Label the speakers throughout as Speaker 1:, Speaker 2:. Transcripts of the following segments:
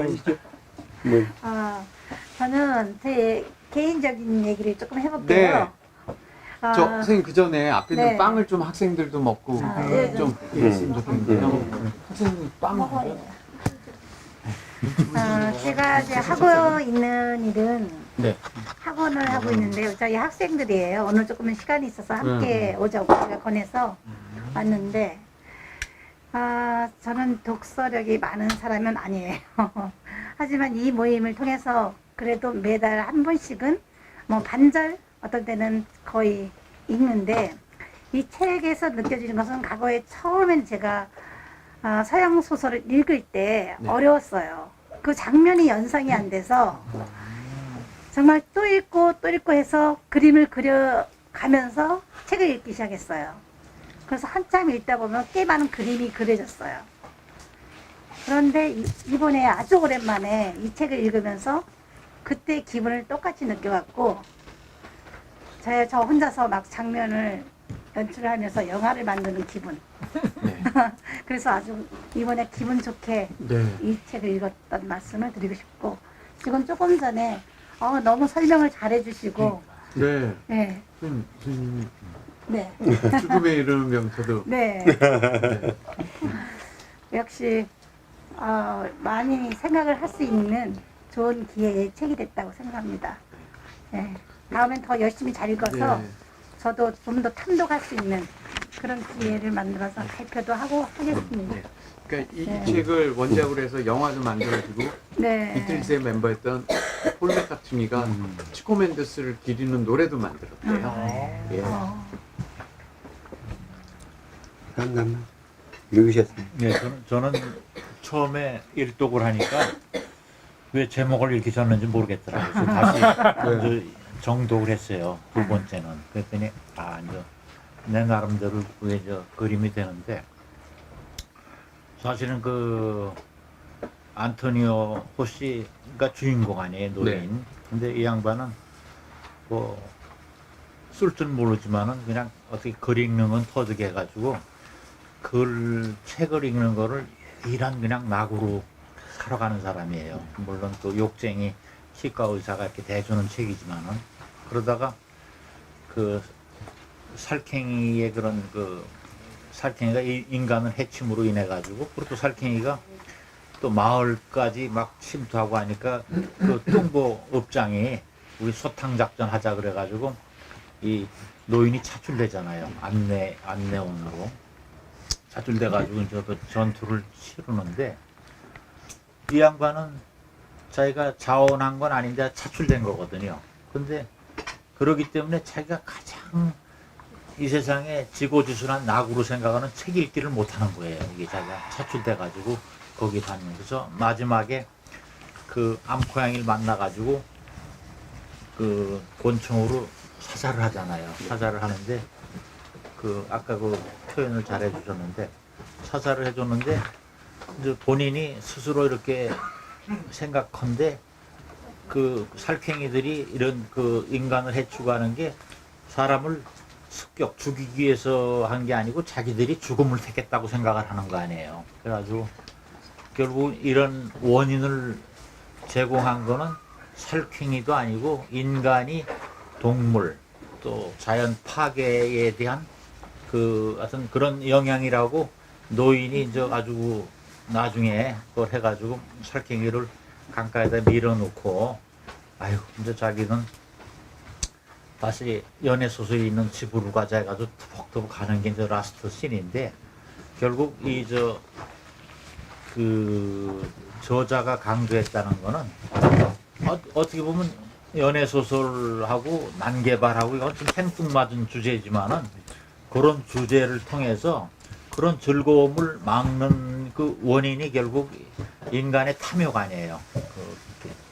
Speaker 1: 말씀하시죠. 네.
Speaker 2: 저는 제 개인적인 얘기를 조금 해볼게요.
Speaker 3: 저 선생님 그 전에 앞에 있는
Speaker 2: 네.
Speaker 3: 빵을 좀 학생들도 먹고
Speaker 2: 네,
Speaker 3: 좀 했으면 좋겠는데요. 선생님 빵 먹어요?
Speaker 2: 제가 이제 하고 있는 일은
Speaker 3: 네.
Speaker 2: 학원을 하고 있는데요. 저희 학생들이에요. 오늘 조금은 시간이 있어서 함께 오자고 제가 권해서 왔는데, 저는 독서력이 많은 사람은 아니에요. 하지만 이 모임을 통해서 그래도 매달 한 번씩은 뭐 반절, 어떤 때는 거의 읽는데, 이 책에서 느껴지는 것은 과거에 처음엔 제가 서양 소설을 읽을 때
Speaker 3: 네.
Speaker 2: 어려웠어요. 그 장면이 연상이 안 돼서 정말 또 읽고 또 읽고 해서 그림을 그려가면서 책을 읽기 시작했어요. 그래서 한참 읽다 보면 꽤 많은 그림이 그려졌어요. 그런데 이번에 아주 오랜만에 이 책을 읽으면서 그때 기분을 똑같이 느껴갖고 저 혼자서 막 장면을 연출하면서 영화를 만드는 기분.
Speaker 3: 네.
Speaker 2: 그래서 아주 이번에 기분 좋게
Speaker 3: 네.
Speaker 2: 이 책을 읽었던 말씀을 드리고 싶고, 지금 조금 전에 너무 설명을 잘해 주시고
Speaker 3: 네.
Speaker 2: 네.
Speaker 3: 선생님
Speaker 2: 네.
Speaker 3: 죽음에 이르는 저도
Speaker 2: 네. 역시 많이 생각을 할 수 있는 좋은 기회의 책이 됐다고 생각합니다. 네. 다음엔 더 열심히 잘 읽어서
Speaker 3: 네.
Speaker 2: 저도 좀 더 탐독할 수 있는 그런 기회를 만들어서 발표도 하고 하겠습니다.
Speaker 3: 네. 그러니까 이
Speaker 2: 네.
Speaker 3: 책을 원작으로 해서 영화도 만들어지고
Speaker 2: 네.
Speaker 3: 비틀즈의 멤버였던 폴 맥카트니가 치코 맨데스를 기리는 노래도 만들었대요. 예.
Speaker 1: 한남 읽으셨어요?
Speaker 4: 네, 저는 처음에 일독을 하니까 왜 제목을 이렇게 졌는지 모르겠더라고요. 그래서 다시 이제 정독을 했어요. 두 번째는. 그랬더니 이제 내 나름대로 그게 그림이 되는데, 사실은 그 안토니오 호시가 주인공 아니에요, 노인.
Speaker 3: 네.
Speaker 4: 근데 이 양반은 뭐 쓸 줄 모르지만은 그냥 어떻게 글 읽는 건 터득해 가지고 책을 읽는 거를 일한 그냥 낙으로 살아가는 사람이에요. 물론 또 욕쟁이 치과 의사가 이렇게 대주는 책이지만은, 그러다가 그 살쾡이의 그런 살쾡이가 인간을 해침으로 인해 가지고, 그리고 또 살쾡이가 또 마을까지 막 침투하고 하니까 그 뚱보 업장이 우리 소탕 작전 하자 그래 가지고 이 노인이 차출되잖아요. 안내원으로 차출돼 가지고 저도 전투를 치르는데, 이 양반은 자기가 자원한 건 아닌데 차출된 거거든요. 근데 그러기 때문에 자기가 가장 이 세상에 지고지순한 낙으로 생각하는 책 읽기를 못하는 거예요. 이게 자기가 차출돼 가지고 거기 다니면서 마지막에 그 암고양이를 만나 가지고 그 권총으로 사살을 하잖아요. 사살을 하는데 아까 그 표현을 잘 해주셨는데, 사살을 해줬는데 이제 본인이 스스로 이렇게 생각한데 그 살쾡이들이 이런 그 인간을 해치고 하는 게 사람을 습격 죽이기 위해서 한 게 아니고 자기들이 죽음을 택했다고 생각을 하는 거 아니에요. 그래가지고 결국 이런 원인을 제공한 거는 살쾡이도 아니고 인간이 동물 또 자연 파괴에 대한 어떤 그런 영향이라고 노인이 이제 아주 나중에 그걸 해가지고 살쾡이를 강가에다 밀어놓고, 아유, 이제 자기는 다시 연애소설이 있는 집으로 가자 해가지고 터벅터벅 가는 게 이제 라스트 씬인데, 결국 저자가 강조했다는 거는 어떻게 보면 연애소설하고 난개발하고 이건 좀 생뚱맞은 주제지만은 그런 주제를 통해서 그런 즐거움을 막는 그 원인이 결국 인간의 탐욕 아니에요.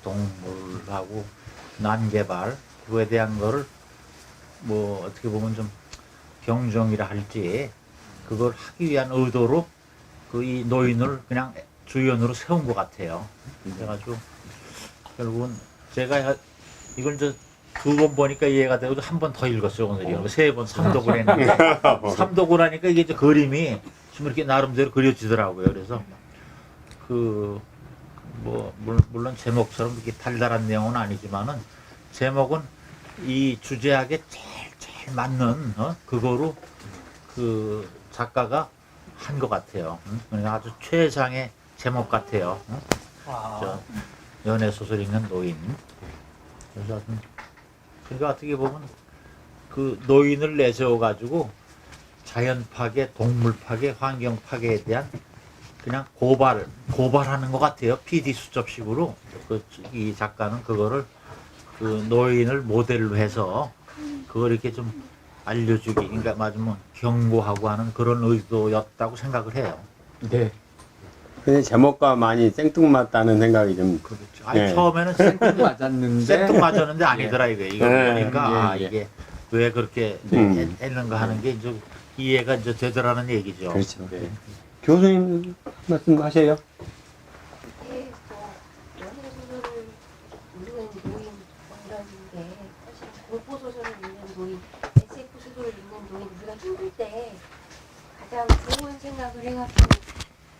Speaker 4: 동물하고 난개발, 그거에 대한 거를 뭐 어떻게 보면 좀 경종이라 할지 그걸 하기 위한 의도로 이 노인을 그냥 주연으로 세운 것 같아요. 그래가지고 결국은 제가 이걸 두 번 보니까 이해가 되고 한 번 더 읽었어요. 오늘이 세 번 삼독을 했는데 삼독을 하니까 이게 이제 그림이 좀 이렇게 나름대로 그려지더라고요. 그래서 뭐 물론 제목처럼 이렇게 달달한 내용은 아니지만은 제목은 이 주제하게 제일 맞는 그거로 그 작가가 한 것 같아요. 그러니까 아주 최상의 제목 같아요. 저 연애 소설 읽는 노인. 그래서 하여튼 그러니까 어떻게 보면 그 노인을 내세워 가지고 자연 파괴, 동물 파괴, 환경 파괴에 대한 그냥 고발하는 것 같아요. PD 수첩식으로 이 작가는 그거를 그 노인을 모델로 해서 그걸 이렇게 좀 알려주기, 그러니까 맞으면 경고하고 하는 그런 의도였다고 생각을 해요.
Speaker 3: 네.
Speaker 1: 근데 제목과 많이 생뚱맞다는 생각이 좀.
Speaker 4: 그렇죠. 아니
Speaker 1: 네.
Speaker 4: 처음에는
Speaker 3: 맞았는데
Speaker 4: 생뚱맞았는데 아니더라 이거. 이거
Speaker 1: 네.
Speaker 4: 보니까
Speaker 3: 예, 예.
Speaker 4: 이게 왜 그렇게 했는가 하는 게 이제 이해가 이제 되더라는 얘기죠.
Speaker 1: 그렇죠.
Speaker 3: 네.
Speaker 1: 교수님 말씀하세요.
Speaker 5: 네, 연애 소설을 읽는 노인 이런 게 사실 공포 소설을 읽는 노인, SF 소설을 읽는 노인 우리가 힘들 때 가장 좋은 생각을 해갖고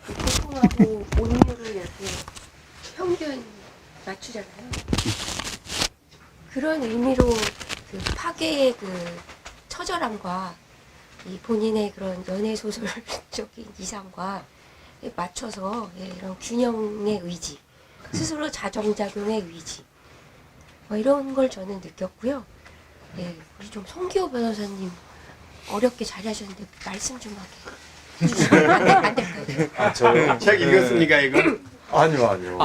Speaker 5: 그 고통하고 온유를 이렇게 평균 맞추잖아요. 그런 의미로 그 파괴의 그 처절함과 이 본인의 그런 연애 소설적인 이상과 맞춰서 이런 균형의 의지, 스스로 자정작용의 의지, 뭐 이런 걸 저는 느꼈고요. 예, 우리 좀 송기호 변호사님 어렵게 잘하셨는데 말씀 좀 하게 해주시면 안 될까요?
Speaker 1: 책 읽었습니까 이거?
Speaker 6: 아니요.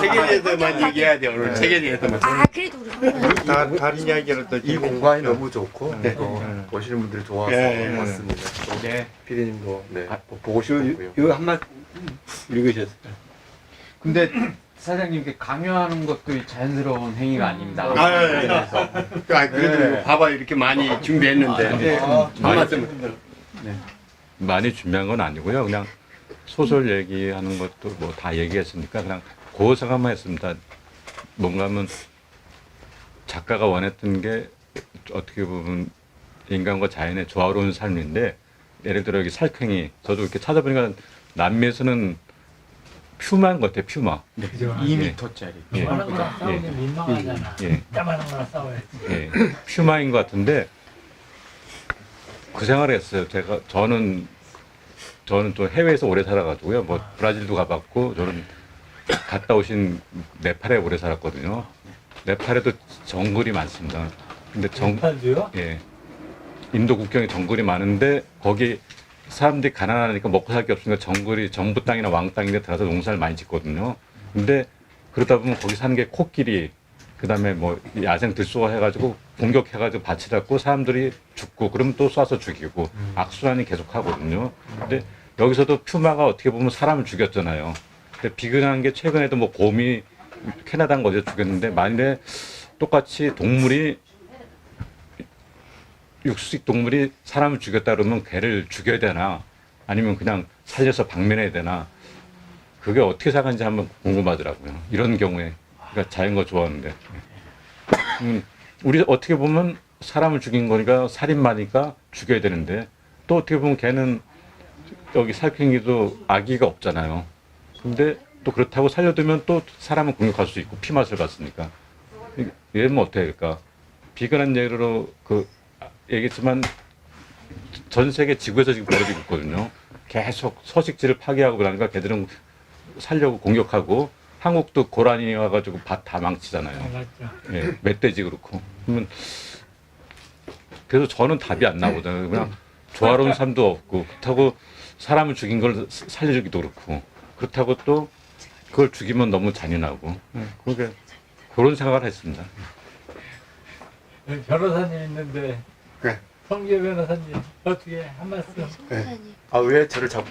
Speaker 1: 책에 대해서만 얘기해야 돼 오늘. 책에 대해서만.
Speaker 5: 아, 그래도 우리 한번
Speaker 6: 다른 이야기를 또 이 공간이 너무 좋고 또 보시는 분들이 좋아서
Speaker 1: 네.
Speaker 6: 왔습니다. 또
Speaker 3: 네.
Speaker 6: 피디님도 보고 싶었고요.
Speaker 1: 이거 한번 읽으셨어요.
Speaker 3: 근데 사장님께 강요하는 것도 자연스러운 행위가 아닙니다.
Speaker 1: 그래도 이거 봐봐 이렇게 많이 준비했는데. 한 말씀.
Speaker 7: 많이 준비한 건 아니고요. 그냥 소설 얘기하는 것도 뭐 다 얘기했으니까 그냥 그 생각만 했습니다. 뭔가 하면 작가가 원했던 게 어떻게 보면 인간과 자연의 조화로운 삶인데 예를 들어 여기 살쾡이 저도 이렇게 찾아보니까 남미에서는 퓨마인 것 같아요. 퓨마.
Speaker 3: 네. 2m짜리.
Speaker 7: 예.
Speaker 8: 싸우기 민망하잖아.
Speaker 7: 예.
Speaker 8: 짜만한 거나 싸워야지.
Speaker 7: 예. 퓨마인 것 같은데 그 생각을 했어요. 저는 또 해외에서 오래 살아가지고요. 뭐 브라질도 가봤고 저는 갔다 오신 네팔에 오래 살았거든요. 네팔에도 정글이 많습니다. 근데
Speaker 8: 팔도요?
Speaker 7: 예. 인도 국경에 정글이 많은데 거기 사람들이 가난하니까 먹고 살 게 없으니까 정글이 정부 땅이나 왕 땅인데 들어가서 농사를 많이 짓거든요. 근데 그러다 보면 거기 사는 게 코끼리, 그다음에 뭐 야생 들쏘가 해가지고 공격해가지고 밭이 닫고 사람들이 죽고 그러면 또 쏴서 죽이고 악순환이 계속 하거든요. 근데 여기서도 퓨마가 어떻게 보면 사람을 죽였잖아요. 근데 비근한 게 최근에도 뭐 곰이 캐나다인 거죠 죽였는데 만일에 똑같이 동물이 육식 동물이 사람을 죽였다 그러면 걔를 죽여야 되나 아니면 그냥 살려서 방면해야 되나 그게 어떻게 생각하는지 한번 궁금하더라고요. 이런 경우에 그러니까 자연과 좋아하는데 우리 어떻게 보면 사람을 죽인 거니까 살인마니까 죽여야 되는데 또 어떻게 보면 걔는 여기 살쾡이도 아기가 없잖아요. 근데 또 그렇다고 살려두면 또 사람을 공격할 수 있고 피맛을 봤으니까 얘는 어떻게 할까? 비근한 예로 그 얘기했지만 전 세계 지구에서 지금 벌어지고 있거든요. 계속 서식지를 파괴하고 그러니까 걔들은 살려고 공격하고 한국도 고라니 와가지고 밭 다 망치잖아요.
Speaker 8: 맞죠.
Speaker 7: 예, 멧돼지 그렇고. 그러면 그래서 저는 답이 안 나오잖아요. 그냥 조화로운 삶도 없고 그렇다고 사람을 죽인 걸 살려주기도 그렇고 그렇다고 또 그걸 죽이면 너무 잔인하고 그러니까 그런 생각을 했습니다.
Speaker 8: 변호사님 있는데
Speaker 6: 네.
Speaker 8: 성기호 변호사님 어떻게 한 말씀?
Speaker 5: 송사님.
Speaker 6: 아, 왜 저를 자꾸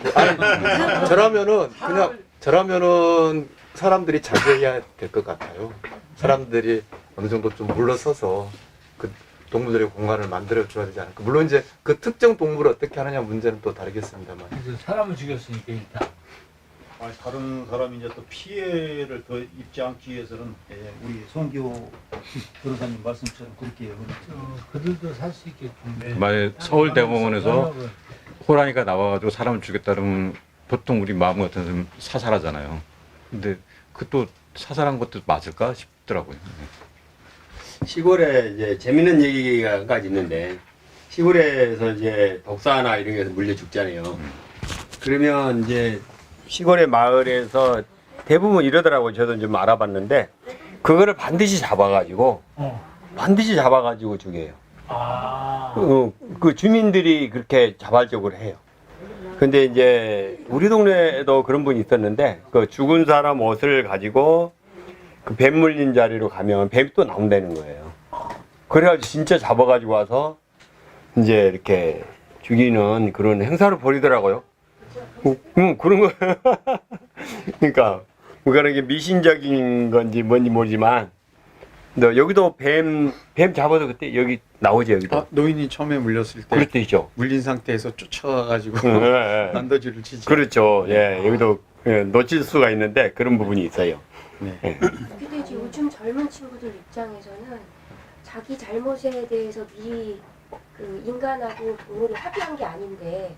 Speaker 6: 저라면은 사람들이 자제해야 될 것 같아요. 사람들이 어느 정도 좀 물러서서 그 동물들의 공간을 만들어 줘야 되지 않을까. 물론 이제 그 특정 동물을 어떻게 하느냐 문제는 또 다르겠습니다만.
Speaker 8: 그래서 사람을 죽였으니까 일단.
Speaker 9: 다른 사람이 이제 또 피해를 더 입지 않기 위해서는 우리 송기호 변호사님 말씀처럼 그렇게 해요.
Speaker 8: 그들도 살 수 있게끔.
Speaker 7: 만약 서울대공원에서 호랑이가 나와가지고 사람을 죽였다 그러면 보통 우리 마음 같아서는 사살하잖아요. 근데 그 또 사살한 것도 맞을까 싶더라고요.
Speaker 1: 시골에 이제 재밌는 얘기가 있는데 시골에서 이제 독사나 이런 게서 물려 죽잖아요. 그러면 이제 시골의 마을에서 대부분 이러더라고요. 저도 좀 알아봤는데 그거를 반드시 잡아가지고 죽여요. 그 주민들이 그렇게 자발적으로 해요. 근데 이제 우리 동네에도 그런 분이 있었는데 그 죽은 사람 옷을 가지고 그 뱀 물린 자리로 가면 뱀이 또 나온다는 거예요. 그래가지고 진짜 잡아가지고 와서 이제 이렇게 죽이는 그런 행사를 벌이더라고요. 그런 거. 그러니까 그거는 이게 미신적인 건지 뭔지 모르지만 너 여기도 뱀 잡아서 그때 여기 나오죠 여기도.
Speaker 3: 아, 노인이 처음에 물렸을 때
Speaker 1: 그럴 때 있죠.
Speaker 3: 물린 상태에서 쫓아가가지고
Speaker 1: 예.
Speaker 3: 난도질을 치지.
Speaker 1: 그렇죠. 예, 여기도 놓칠 수가 있는데 그런 부분이 있어요.
Speaker 3: 네.
Speaker 1: 예.
Speaker 5: 근데 이제 요즘 젊은 친구들 입장에서는 자기 잘못에 대해서 미리 그 인간하고 동물이 합의한 게 아닌데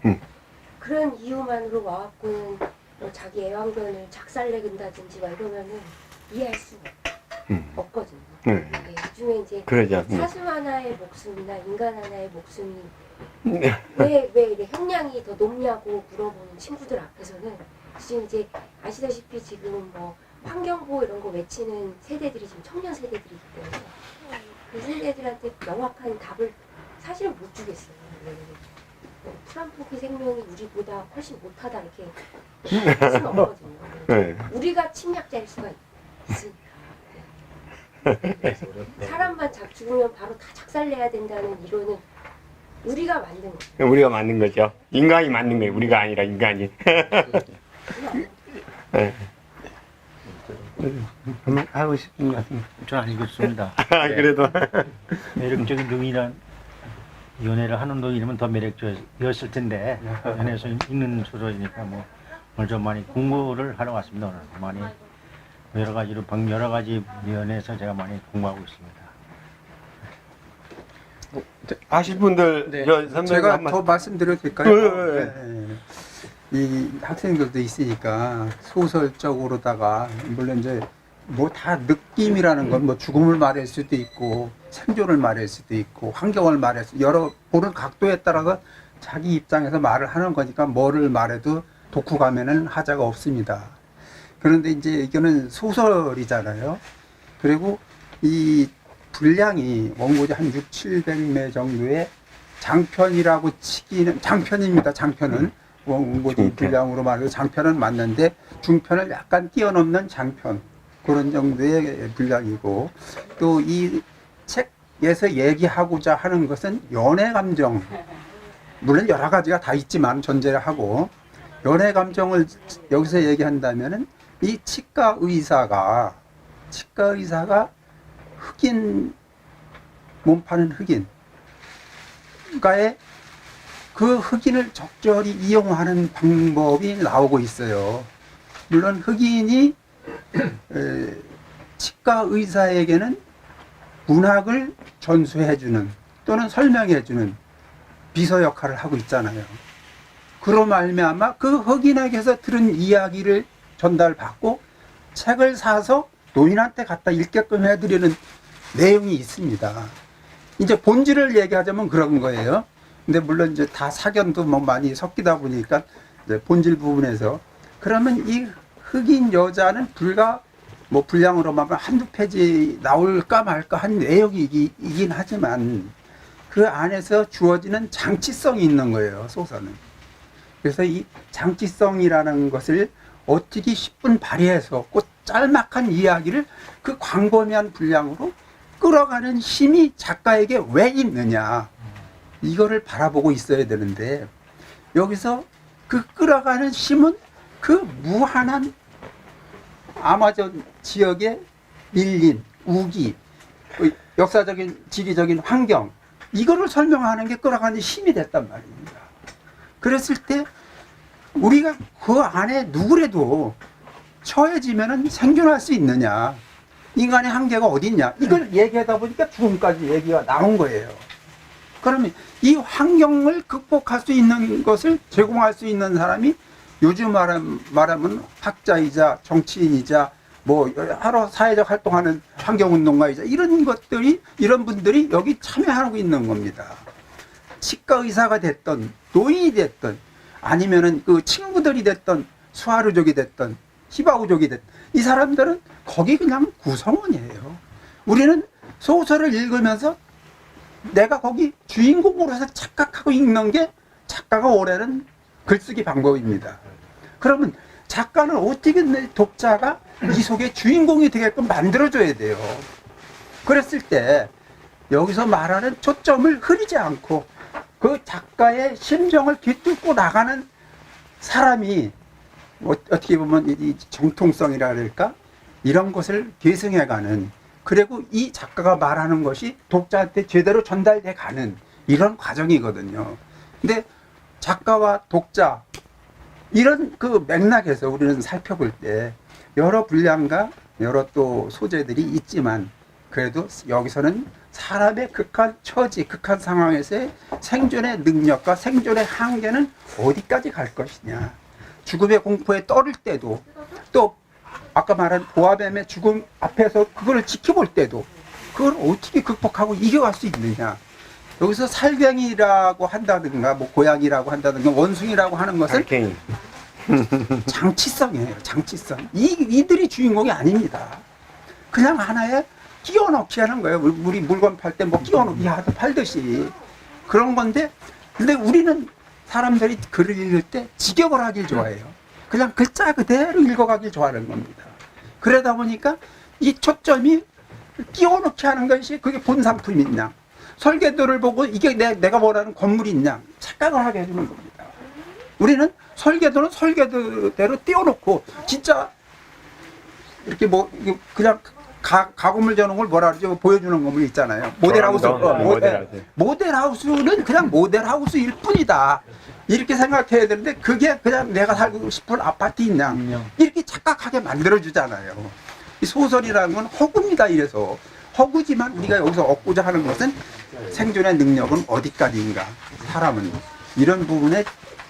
Speaker 5: 그런 이유만으로 와갖고는 뭐 자기 애완견을 작살내긴다든지 막 이러면은 이해할 수가 없거든요. 네, 이 중에 이제
Speaker 1: 그러죠.
Speaker 5: 사슴 하나의 목숨이나 인간 하나의 목숨이 왜 이래 형량이 더 높냐고 물어보는 친구들 앞에서는 지금 이제 아시다시피 지금 뭐 환경보호 이런 거 외치는 세대들이 지금 청년 세대들이기 때문에 그 세대들한테 명확한 답을 사실 못 주겠어요. 풀한포기 생명이 우리보다 훨씬 못하다 이렇게 할 수는 없거든요.
Speaker 1: 네.
Speaker 5: 우리가 침략자일 수가 있으니까. 사람만 죽으면 바로 다 작살내야 된다는 이론은 우리가 만든 거예요.
Speaker 1: 우리가 만든 거죠. 인간이 만든 거예요. 우리가 아니라 인간이. 네. 하고 싶은 것 같은데.
Speaker 4: 저는 알겠습니다.
Speaker 1: 그래도
Speaker 4: 매력적인 노인이란 연애를 하는 노인이면 더 매력적이었을 텐데 연애에서 읽는 소설이니까 뭐 오늘 좀 많이 공부를 하러 왔습니다. 오늘 많이 여러 가지 면에서 제가 많이 공부하고 있습니다.
Speaker 1: 아실 분들
Speaker 3: 네.
Speaker 1: 저 선배님
Speaker 10: 제가
Speaker 1: 한 말.
Speaker 10: 더 말씀드려도 될까요?
Speaker 1: 네.
Speaker 10: 네. 이 학생들도 있으니까 소설적으로다가 물론 이제 뭐 다 느낌이라는 건 뭐 죽음을 말할 수도 있고 생존을 말할 수도 있고 환경을 말할 수 여러 보는 각도에 따라서 자기 입장에서 말을 하는 거니까 뭐를 말해도 독후감에는 하자가 없습니다. 그런데 이제 이거는 소설이잖아요. 그리고 이 분량이 원고지 한 600~700매 정도의 장편이라고 치기는 장편입니다. 장편은 원고지 분량으로 말해서 장편은 맞는데 중편을 약간 뛰어넘는 장편 그런 정도의 분량이고 또 이 책에서 얘기하고자 하는 것은 연애 감정 물론 여러 가지가 다 있지만 전제를 하고 연애 감정을 여기서 얘기한다면은 이 치과 의사가 흑인 몸 파는 흑인가의 그 흑인을 적절히 이용하는 방법이 나오고 있어요. 물론 흑인이 치과 의사에게는 문학을 전수해주는 또는 설명해주는 비서 역할을 하고 있잖아요. 그로 말미암아 그 흑인에게서 들은 이야기를 전달받고 책을 사서 노인한테 갖다 읽게끔 해드리는 내용이 있습니다. 이제 본질을 얘기하자면 그런 거예요. 근데 물론 이제 다 사견도 뭐 많이 섞이다 보니까 이제 본질 부분에서 그러면 이 흑인 여자는 불과 뭐 분량으로 말하면 한두 페이지 나올까 말까 한 내용이긴 하지만 그 안에서 주어지는 장치성이 있는 거예요, 소설은. 그래서 이 장치성이라는 것을 어떻게 10분 발휘해서 그 짤막한 이야기를 그 광범위한 분량으로 끌어가는 힘이 작가에게 왜 있느냐 이거를 바라보고 있어야 되는데 여기서 그 끌어가는 힘은 그 무한한 아마존 지역의 밀림, 우기, 역사적인 지리적인 환경 이거를 설명하는 게 끌어가는 힘이 됐단 말입니다. 그랬을 때 우리가 그 안에 누구라도 처해지면은 생존할 수 있느냐 인간의 한계가 어디 있냐 이걸 얘기하다 보니까 죽음까지 얘기가 나온 거예요. 그러면 이 환경을 극복할 수 있는 것을 제공할 수 있는 사람이 요즘 말하면 학자이자 정치인이자 뭐 하루 사회적 활동하는 환경운동가이자 이런 것들이 이런 분들이 여기 참여하고 있는 겁니다. 치과 의사가 됐던 노인이 됐던 아니면은 그 친구들이 됐던 수하루족이 됐던 히바우족이 됐던 이 사람들은 거기 그냥 구성원이에요. 우리는 소설을 읽으면서 내가 거기 주인공으로서 착각하고 읽는 게 작가가 원하는 글쓰기 방법입니다. 그러면 작가는 어떻게 독자가 이 속에 주인공이 되게끔 만들어줘야 돼요. 그랬을 때 여기서 말하는 초점을 흐리지 않고 그 작가의 심정을 깃뚫고 나가는 사람이 어떻게 보면 이 정통성이라 그럴까? 이런 것을 계승해가는, 그리고 이 작가가 말하는 것이 독자한테 제대로 전달돼 가는 이런 과정이거든요. 근데 작가와 독자 이런 그 맥락에서 우리는 살펴볼 때 여러 분량과 여러 또 소재들이 있지만 그래도 여기서는 사람의 극한 처지, 극한 상황에서의 생존의 능력과 생존의 한계는 어디까지 갈 것이냐. 죽음의 공포에 떨을 때도, 또 아까 말한 보아뱀의 죽음 앞에서 그걸 지켜볼 때도 그걸 어떻게 극복하고 이겨갈 수 있느냐. 여기서 살갱이라고 한다든가 뭐 고양이라고 한다든가 원숭이라고 하는 것은
Speaker 1: 알갱이.
Speaker 10: 장치성이에요. 장치성. 이들이 주인공이 아닙니다. 그냥 하나의 끼워넣기 하는 거예요. 우리 물건 팔 때 뭐 끼워넣기 팔듯이 그런 건데, 근데 우리는 사람들이 글을 읽을 때 직역을 하길 좋아해요. 그냥 글자 그대로 읽어가길 좋아하는 겁니다. 그러다 보니까 이 초점이 끼워넣기 하는 것이 그게 본상품이냐, 설계도를 보고 이게 내가 원하는 건물이냐 착각을 하게 해주는 겁니다. 우리는 설계도는 설계도대로 띄워놓고 진짜 이렇게 뭐 그냥 가구물 전용을 뭐라 그러죠? 보여주는 건물 있잖아요. 모델하우스. 모델하우스는 그냥 모델하우스일 뿐이다. 이렇게 생각해야 되는데 그게 그냥 내가 살고 싶은 아파트 있냐 이렇게 착각하게 만들어주잖아요. 이 소설이라는 건 허구입니다. 이래서 허구지만 우리가 여기서 얻고자 하는 것은 생존의 능력은 어디까지인가, 사람은 이런 부분에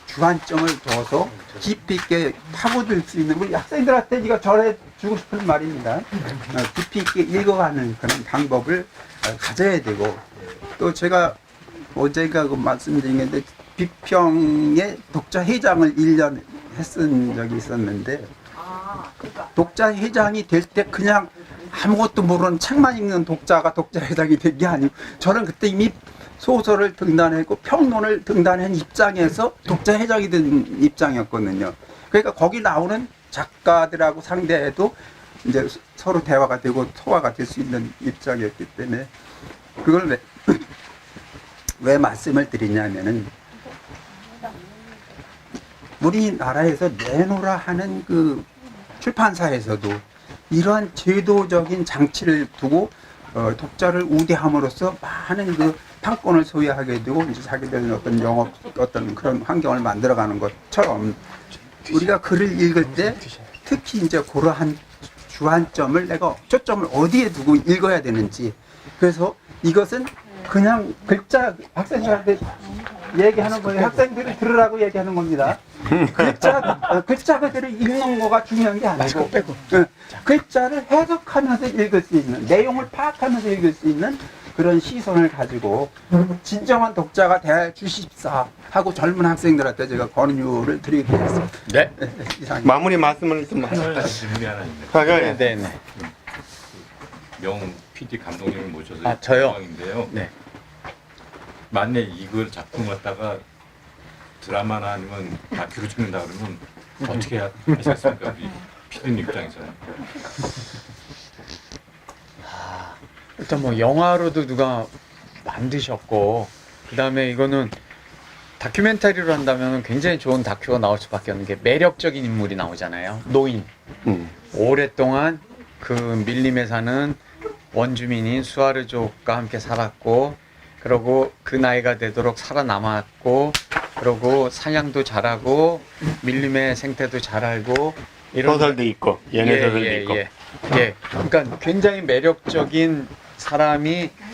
Speaker 10: 주안점을 둬서 깊이 있게 파고들 수 있는, 우리 학생들한테 이거 전해주고 싶은 말입니다. 깊이 있게 읽어가는 그런 방법을 가져야 되고, 또 제가 어제가 그 말씀드린 게 있는데 비평의 독자 회장을 1년 했은 적이 있었는데, 독자 회장이 될 때 그냥 아무것도 모르는 책만 읽는 독자가 독자 회장이 된 게 아니고, 저는 그때 이미 소설을 등단했고 평론을 등단한 입장에서 독자 회장이 된 입장이었거든요. 그러니까 거기 나오는 작가들하고 상대해도 이제 서로 대화가 되고 소화가 될 수 있는 입장이었기 때문에 그걸 왜 말씀을 드리냐면은, 우리나라에서 내노라 하는 그 출판사에서도 이러한 제도적인 장치를 두고 독자를 우대함으로써 많은 그 판권을 소유하게 되고 이제 자기들은 어떤 영업 어떤 그런 환경을 만들어가는 것처럼 우리가 글을 읽을 때 특히 이제 그러한 주안점을 내가 초점을 어디에 두고 읽어야 되는지, 그래서 이것은 그냥 글자 학생들한테 얘기하는 거예요. 학생들이 들으라고 얘기하는 겁니다. 글자 그대로 읽는 거가 중요한 게 아니고 글자를 해석하면서 읽을 수 있는, 내용을 파악하면서 읽을 수 있는 그런 시선을 가지고 진정한 독자가 돼 주십사 하고 젊은 학생들한테 제가 권유를 드리겠습니다.
Speaker 1: 네.
Speaker 10: 이상입니다.
Speaker 1: 마무리 말씀을 좀
Speaker 7: 질문이 하나 있네요.
Speaker 10: 네네.
Speaker 7: 명 PD 감독님을 모셔서
Speaker 10: 저요?
Speaker 7: 영광인데요.
Speaker 10: 네.
Speaker 7: 만약 이걸 작품 갖다가 드라마나 아니면 다큐로 찍는다 그러면 어떻게 하시겠습니까? 우리 PD님 입장에서는.
Speaker 3: 일단 뭐 영화로도 누가 만드셨고, 그 다음에 이거는 다큐멘터리로 한다면 굉장히 좋은 다큐가 나올 수밖에 없는 게 매력적인 인물이 나오잖아요. 노인. 오랫동안 그 밀림에 사는 원주민인 수아르족과 함께 살았고, 그러고 그 나이가 되도록 살아남았고, 그러고 사냥도 잘하고 밀림의 생태도 잘 알고, 이런
Speaker 1: 소설도 있고 연애 소설도 있고.
Speaker 3: 그러니까 굉장히 매력적인 사람이